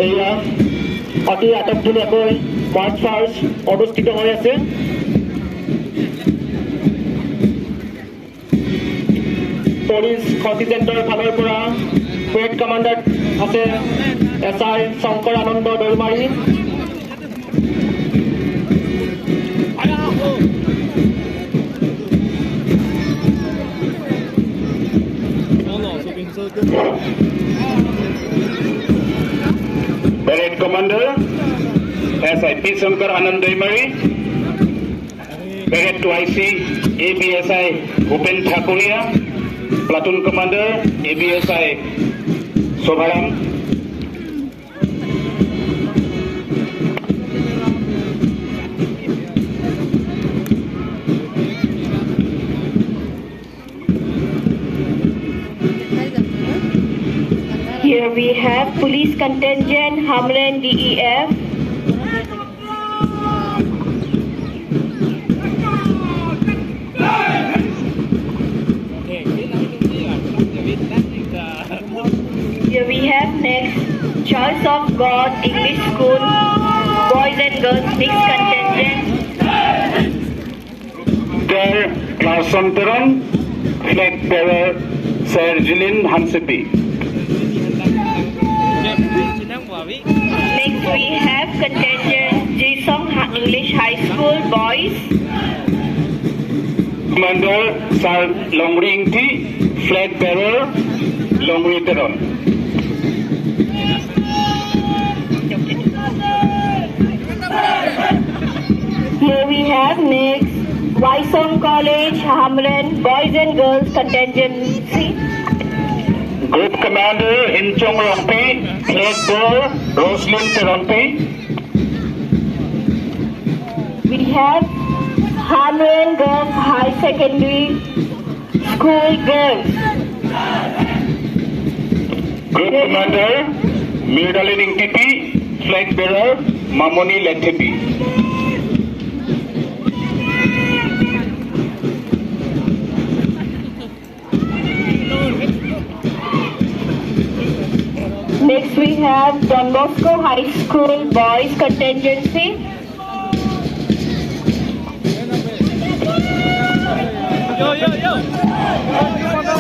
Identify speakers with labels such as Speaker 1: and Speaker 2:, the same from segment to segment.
Speaker 1: এয়া অতি আটকধুনীয়াকৈ মাৰ্চ ফাৰ্ষ্ট অনুষ্ঠিত হৈ আছে। পুলিচ কণ্টিজেণ্টৰ ফালৰ পৰা পেৰেড কমাণ্ডাৰ আছে SI Shankar Ananda Daimari.
Speaker 2: Parade Commander SI P. Shankar Anand Doimari, Parade 2IC ABSI Bhupen Thakuria, Platoon Commander ABSI Sobharam.
Speaker 3: Here we have police contingent Hamren DEF. Here we have next Church of God English School Boys and Girls Mixed Contingent.
Speaker 2: There Clausen Teron, Flag Bearer Sir Jilin Hansepi.
Speaker 3: Next we have contingent Jisong English High School Boys.
Speaker 2: Commander Sir Longring T, Flag Bearer Longri Teron.
Speaker 3: Here we have next Wysong College Hamren Boys and Girls Contingency.
Speaker 2: Group Commander Hinchong Rompi, Flag Bearer Roslyn Teronpi.
Speaker 3: We have Hamren Girls High Secondary School Girls.
Speaker 2: Group Commander Mirdalin Tipi, Flag Bearer Mamoni Letipi.
Speaker 3: Next we have Don Bosco High School Boys Contingency.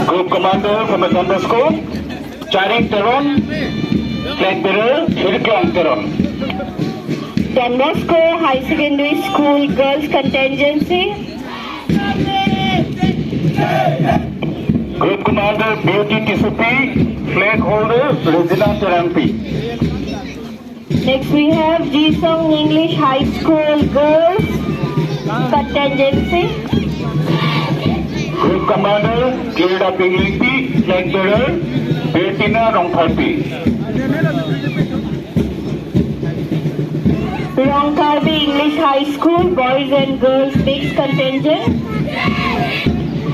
Speaker 2: Group Commander from the Don Bosco, Charing Teron, Flag Bearer Hirklang Teron.
Speaker 3: Don Bosco High Secondary School Girls Contingency.
Speaker 2: Group Commander Beauty Tisupi, Flag Holder Regina Terampi.
Speaker 3: Next we have Jisong English High School Girls Contingency.
Speaker 2: Group Commander Clearda Pinglipi, Flag Bearer Bertina Rongtharpi.
Speaker 3: Rongtharpi English High School Boys and Girls Mixed Contingent.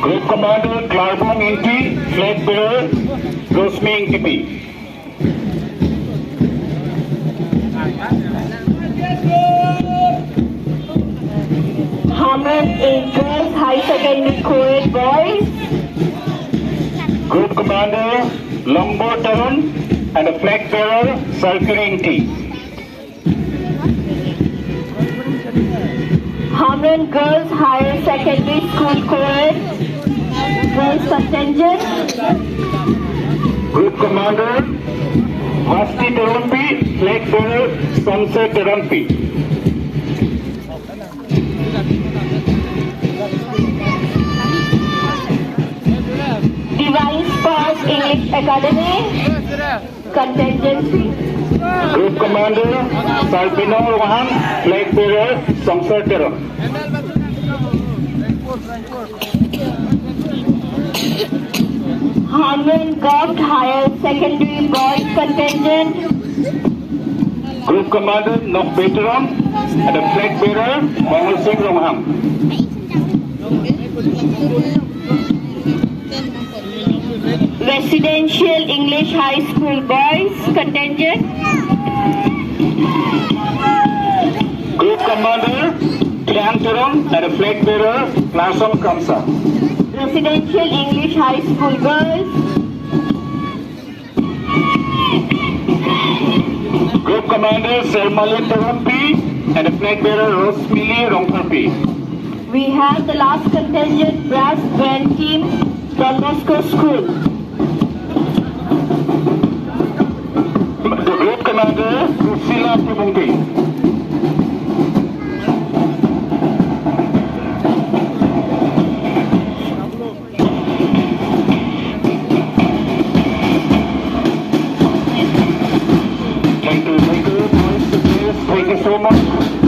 Speaker 2: Group Commander Clarbong Inti, Flag Bearer Rosmi Intipi.
Speaker 3: Hamren Girls High Secondary Co-ed Boys.
Speaker 2: Group Commander Lombo Teron and a Flag Bearer Circular Inti.
Speaker 3: Hamren Girls Higher Secondary School Co-ed Girls Contingent.
Speaker 2: Group Commander Vasti Terampi, Flag Bearer Sunset Terampi.
Speaker 3: Divine Sparks English Academy Contingency.
Speaker 2: Group Commander Salpino Rohan, Flag Bearer Samsar Teron.
Speaker 3: Hamren Girls Higher Secondary Boys Contingent.
Speaker 2: Group Commander Nok Veteran and a Flag Bearer Mohan Singh Rohan.
Speaker 3: Residential English High School Boys Contingent.
Speaker 2: Group Commander Tian Teron and a Flag Bearer Nason Kamsa.
Speaker 3: Residential English High School Girls.
Speaker 2: Commander Sermalin Tarampi and the flag bearer Rosemary Rongtharpi.
Speaker 3: We have the last contingent brass band team from Moscow School.
Speaker 2: The Group Commander Priscilla Pumungki. Thank you so much.